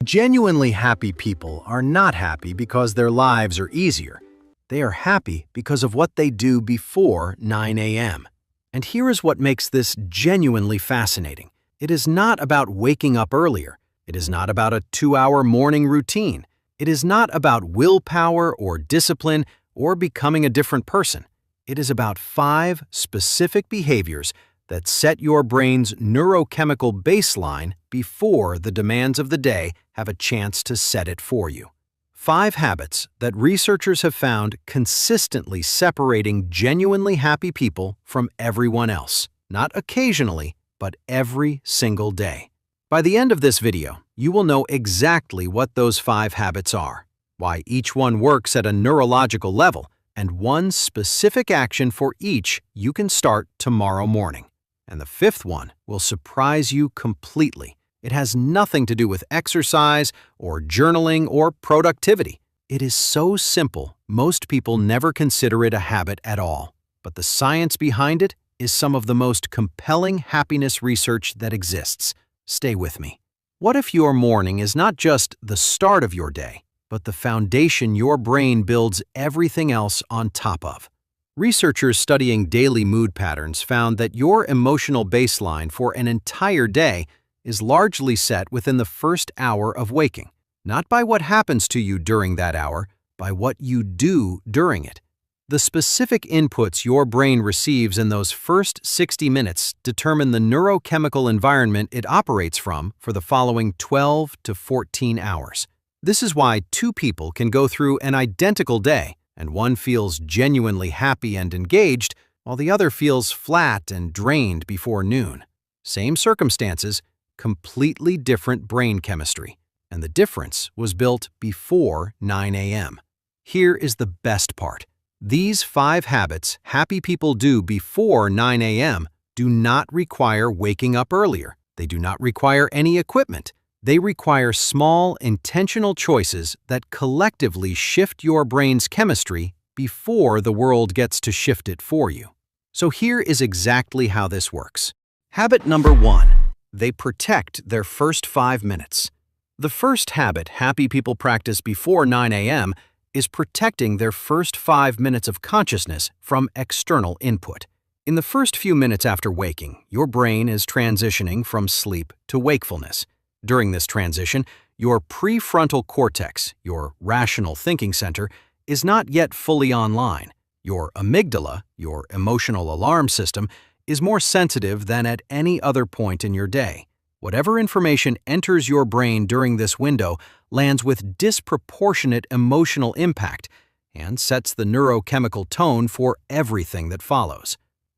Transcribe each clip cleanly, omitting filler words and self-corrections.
Genuinely happy people are not happy because their lives are easier. They are happy because of what they do before 9 a.m. And here is what makes this genuinely fascinating. It is not about waking up earlier. It is not about a 2-hour morning routine. It is not about willpower or discipline or becoming a different person. It is about 5 specific behaviors that set your brain's neurochemical baseline before the demands of the day have a chance to set it for you. 5 habits that researchers have found consistently separating genuinely happy people from everyone else, not occasionally, but every single day. By the end of this video, you will know exactly what those 5 habits are, why each one works at a neurological level, and one specific action for each you can start tomorrow morning. And the 5th one will surprise you completely. It has nothing to do with exercise or journaling or productivity. It is so simple, most people never consider it a habit at all. But the science behind it is some of the most compelling happiness research that exists. Stay with me. What if your morning is not just the start of your day, but the foundation your brain builds everything else on top of? Researchers studying daily mood patterns found that your emotional baseline for an entire day is largely set within the first hour of waking, not by what happens to you during that hour, by what you do during it. The specific inputs your brain receives in those first 60 minutes determine the neurochemical environment it operates from for the following 12 to 14 hours. This is why 2 people can go through an identical day, and one feels genuinely happy and engaged, while the other feels flat and drained before noon. Same circumstances, completely different brain chemistry, and the difference was built before 9 a.m. Here is the best part. These 5 habits happy people do before 9 a.m. do not require waking up earlier. They do not require any equipment. They require small, intentional choices that collectively shift your brain's chemistry before the world gets to shift it for you. So here is exactly how this works. Habit number 1. They protect their first 5 minutes. The first habit happy people practice before 9 a.m. is protecting their first 5 minutes of consciousness from external input. In the first few minutes after waking, your brain is transitioning from sleep to wakefulness. During this transition, your prefrontal cortex, your rational thinking center, is not yet fully online. Your amygdala, your emotional alarm system, is more sensitive than at any other point in your day. Whatever information enters your brain during this window lands with disproportionate emotional impact and sets the neurochemical tone for everything that follows.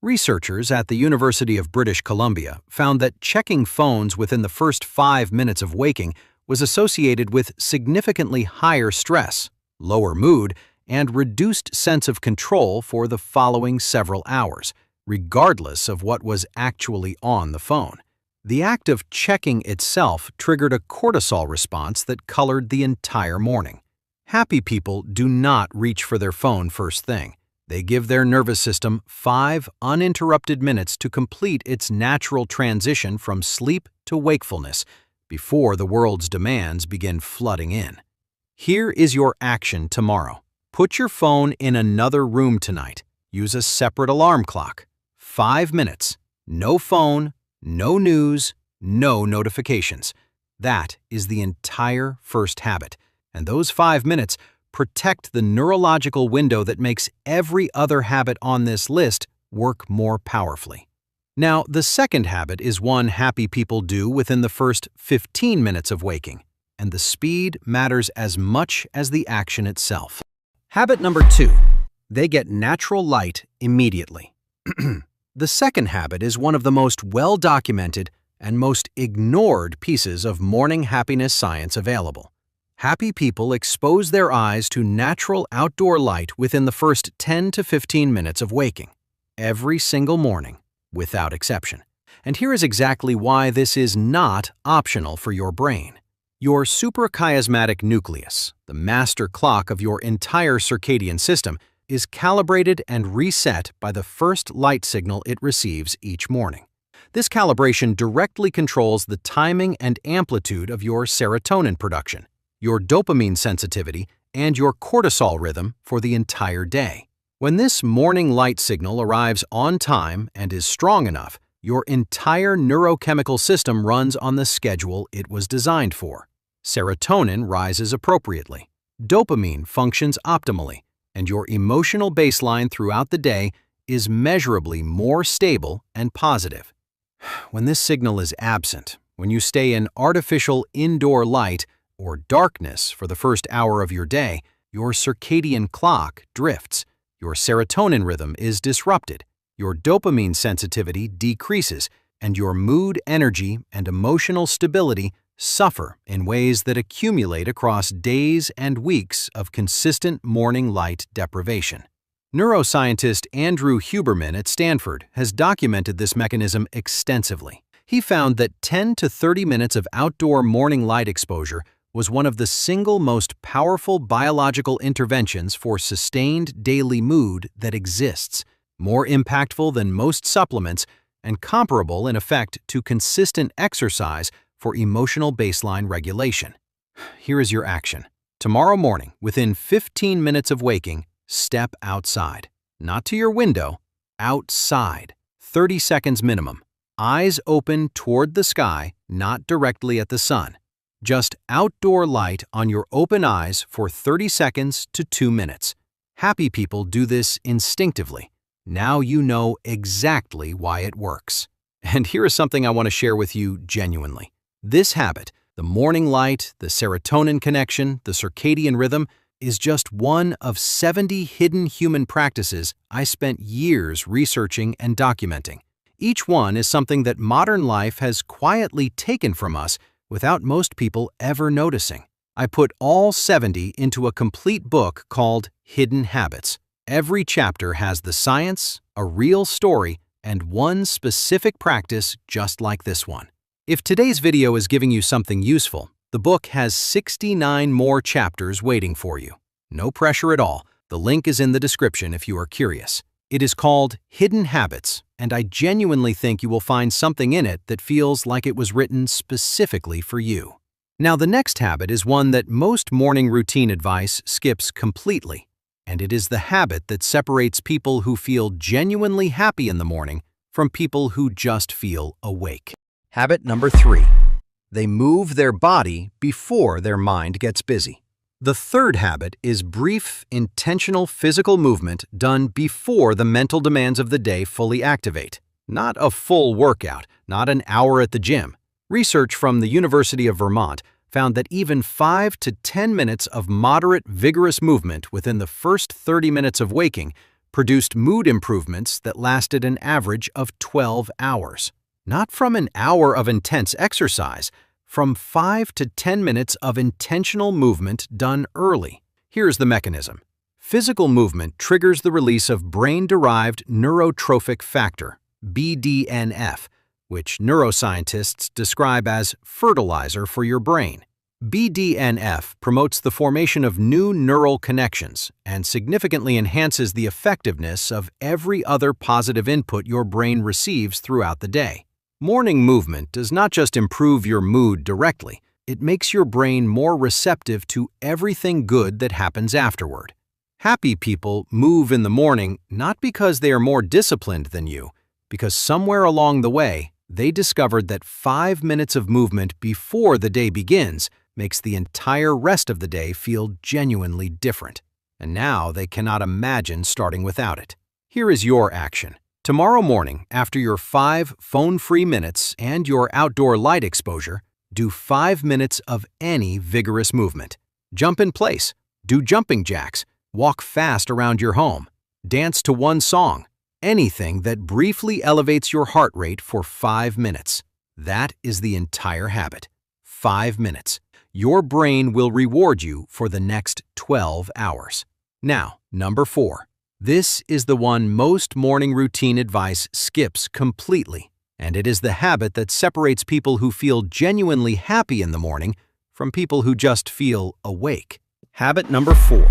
Researchers at the University of British Columbia found that checking phones within the first 5 minutes of waking was associated with significantly higher stress, lower mood, and reduced sense of control for the following several hours, regardless of what was actually on the phone. The act of checking itself triggered a cortisol response that colored the entire morning. Happy people do not reach for their phone first thing. They give their nervous system 5 uninterrupted minutes to complete its natural transition from sleep to wakefulness before the world's demands begin flooding in. Here is your action tomorrow. Put your phone in another room tonight. Use a separate alarm clock. 5 minutes. No phone, no news, no notifications. That is the entire first habit. And those 5 minutes protect the neurological window that makes every other habit on this list work more powerfully. Now, the second habit is one happy people do within the first 15 minutes of waking, and the speed matters as much as the action itself. Habit number 2. They get natural light immediately. The second habit is one of the most well-documented and most ignored pieces of morning happiness science available. Happy people expose their eyes to natural outdoor light within the first 10 to 15 minutes of waking, every single morning, without exception. And here is exactly why this is not optional for your brain. Your suprachiasmatic nucleus, the master clock of your entire circadian system, is calibrated and reset by the first light signal it receives each morning. This calibration directly controls the timing and amplitude of your serotonin production, your dopamine sensitivity, and your cortisol rhythm for the entire day. When this morning light signal arrives on time and is strong enough, your entire neurochemical system runs on the schedule it was designed for. Serotonin rises appropriately, dopamine functions optimally, and your emotional baseline throughout the day is measurably more stable and positive. When this signal is absent, when you stay in artificial indoor light or darkness for the first hour of your day, your circadian clock drifts, your serotonin rhythm is disrupted, your dopamine sensitivity decreases, and your mood, energy, and emotional stability suffer in ways that accumulate across days and weeks of consistent morning light deprivation. Neuroscientist Andrew Huberman at Stanford has documented this mechanism extensively. He found that 10 to 30 minutes of outdoor morning light exposure was one of the single most powerful biological interventions for sustained daily mood that exists, more impactful than most supplements, and comparable in effect to consistent exercise for emotional baseline regulation. Here is your action. Tomorrow morning, within 15 minutes of waking, step outside. Not to your window, outside. 30 seconds minimum. Eyes open toward the sky, not directly at the sun. Just outdoor light on your open eyes for 30 seconds to 2 minutes. Happy people do this instinctively. Now you know exactly why it works. And here is something I want to share with you genuinely. This habit, the morning light, the serotonin connection, the circadian rhythm, is just one of 70 hidden human practices I spent years researching and documenting. Each one is something that modern life has quietly taken from us without most people ever noticing. I put all 70 into a complete book called Hidden Habits. Every chapter has the science, a real story, and one specific practice just like this one. If today's video is giving you something useful, the book has 69 more chapters waiting for you. No pressure at all. The link is in the description if you are curious. It is called Hidden Habits, and I genuinely think you will find something in it that feels like it was written specifically for you. Now, the next habit is one that most morning routine advice skips completely, and it is the habit that separates people who feel genuinely happy in the morning from people who just feel awake. Habit number 3. They move their body before their mind gets busy. The third habit is brief, intentional physical movement done before the mental demands of the day fully activate. Not a full workout, not an hour at the gym. Research from the University of Vermont found that even 5 to 10 minutes of moderate, vigorous movement within the first 30 minutes of waking produced mood improvements that lasted an average of 12 hours. Not from an hour of intense exercise, from 5 to 10 minutes of intentional movement done early. Here's the mechanism. Physical movement triggers the release of brain-derived neurotrophic factor, BDNF, which neuroscientists describe as fertilizer for your brain. BDNF promotes the formation of new neural connections and significantly enhances the effectiveness of every other positive input your brain receives throughout the day. Morning movement does not just improve your mood directly, it makes your brain more receptive to everything good that happens afterward. Happy people move in the morning not because they are more disciplined than you, because somewhere along the way, they discovered that 5 minutes of movement before the day begins makes the entire rest of the day feel genuinely different. And now they cannot imagine starting without it. Here is your action. Tomorrow morning, after your 5 phone-free minutes and your outdoor light exposure, do 5 minutes of any vigorous movement. Jump in place, do jumping jacks, walk fast around your home, dance to one song, anything that briefly elevates your heart rate for 5 minutes. That is the entire habit. 5 minutes. Your brain will reward you for the next 12 hours. Now, number 4. This is the one most morning routine advice skips completely, and it is the habit that separates people who feel genuinely happy in the morning from people who just feel awake. Habit number 4.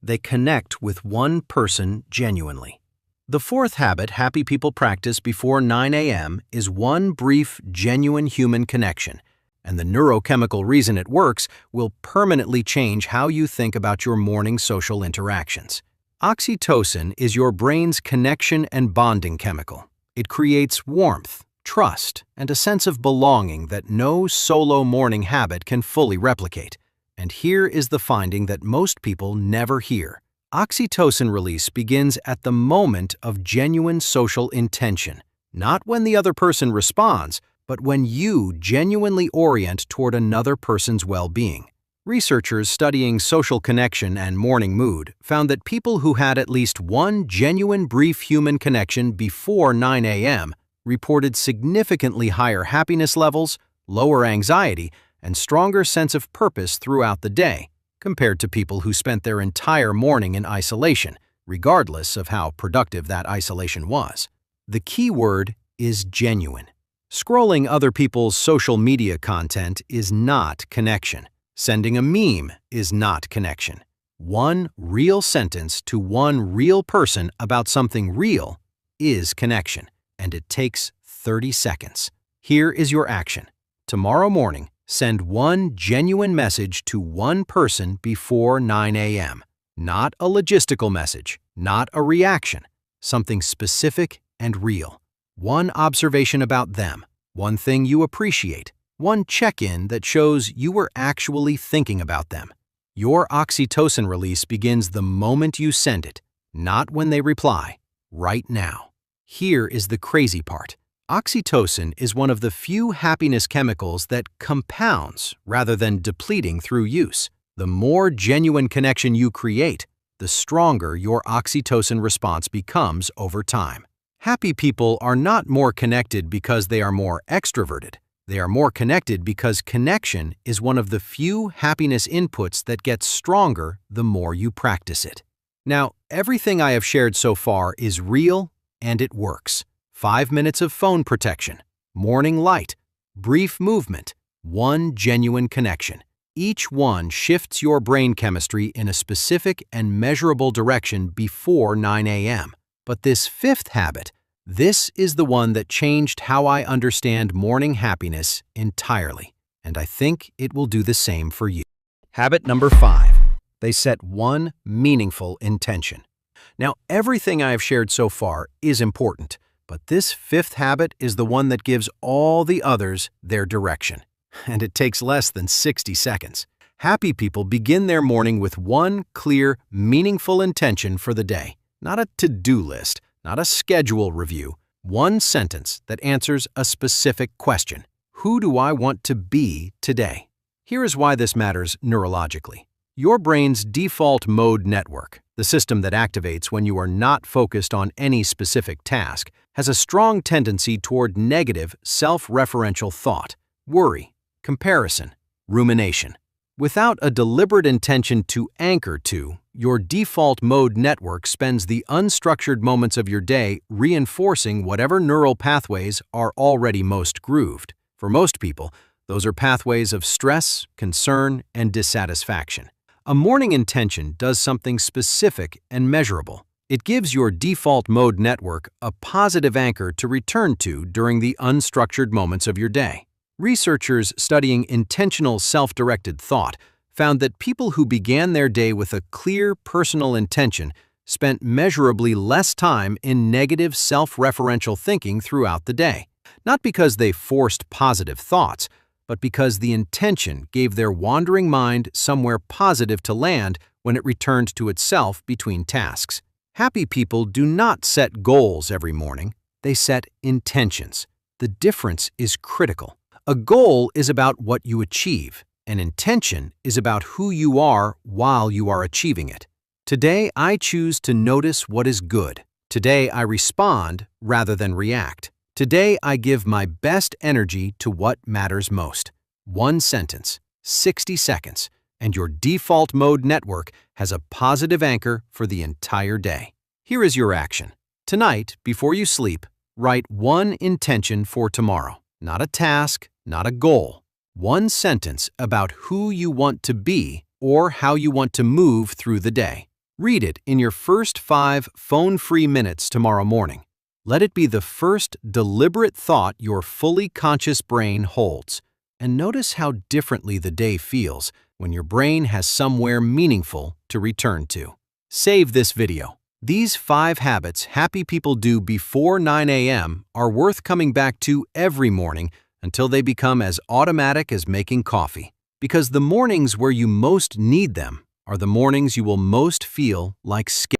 They connect with one person genuinely. The fourth habit happy people practice before 9 a.m. is one brief, genuine human connection, and the neurochemical reason it works will permanently change how you think about your morning social interactions. Oxytocin is your brain's connection and bonding chemical. It creates warmth, trust, and a sense of belonging that no solo morning habit can fully replicate. And here is the finding that most people never hear. Oxytocin release begins at the moment of genuine social intention, not when the other person responds, but when you genuinely orient toward another person's well-being. Researchers studying social connection and morning mood found that people who had at least one genuine brief human connection before 9 a.m. reported significantly higher happiness levels, lower anxiety, and stronger sense of purpose throughout the day, compared to people who spent their entire morning in isolation, regardless of how productive that isolation was. The key word is genuine. Scrolling other people's social media content is not connection. Sending a meme is not connection. One real sentence to one real person about something real is connection, and it takes 30 seconds. Here is your action. Tomorrow morning, send one genuine message to one person before 9 a.m. Not a logistical message, not a reaction, something specific and real. One observation about them, one thing you appreciate, one check-in that shows you were actually thinking about them. Your oxytocin release begins the moment you send it, not when they reply, right now. Here is the crazy part. Oxytocin is one of the few happiness chemicals that compounds rather than depleting through use. The more genuine connection you create, the stronger your oxytocin response becomes over time. Happy people are not more connected because they are more extroverted. They are more connected because connection is one of the few happiness inputs that gets stronger the more you practice it. Now, everything I have shared so far is real and it works. 5 minutes of phone protection, morning light, brief movement, one genuine connection. Each one shifts your brain chemistry in a specific and measurable direction before 9 a.m. But this fifth habit, this is the one that changed how I understand morning happiness entirely, and I think it will do the same for you. Habit number 5. They set one meaningful intention. Now, everything I have shared so far is important, but this fifth habit is the one that gives all the others their direction. And it takes less than 60 seconds. Happy people begin their morning with one clear, meaningful intention for the day. Not a to-do list, not a schedule review. One sentence that answers a specific question. Who do I want to be today? Here is why this matters neurologically. Your brain's default mode network, the system that activates when you are not focused on any specific task, has a strong tendency toward negative, self-referential thought, worry, comparison, rumination. Without a deliberate intention to anchor to, your default mode network spends the unstructured moments of your day reinforcing whatever neural pathways are already most grooved. For most people, those are pathways of stress, concern, and dissatisfaction. A morning intention does something specific and measurable. It gives your default mode network a positive anchor to return to during the unstructured moments of your day. Researchers studying intentional self-directed thought found that people who began their day with a clear personal intention spent measurably less time in negative self-referential thinking throughout the day. Not because they forced positive thoughts, but because the intention gave their wandering mind somewhere positive to land when it returned to itself between tasks. Happy people do not set goals every morning, they set intentions. The difference is critical. A goal is about what you achieve. An intention is about who you are while you are achieving it. Today, I choose to notice what is good. Today, I respond rather than react. Today, I give my best energy to what matters most. One sentence, 60 seconds, and your default mode network has a positive anchor for the entire day. Here is your action. Tonight, before you sleep, write one intention for tomorrow. Not a task, not a goal. One sentence about who you want to be or how you want to move through the day. Read it in your first 5 phone-free minutes tomorrow morning. Let it be the first deliberate thought your fully conscious brain holds. And notice how differently the day feels when your brain has somewhere meaningful to return to. Save this video. These 5 habits happy people do before 9 a.m. are worth coming back to every morning until they become as automatic as making coffee. Because the mornings where you most need them are the mornings you will most feel like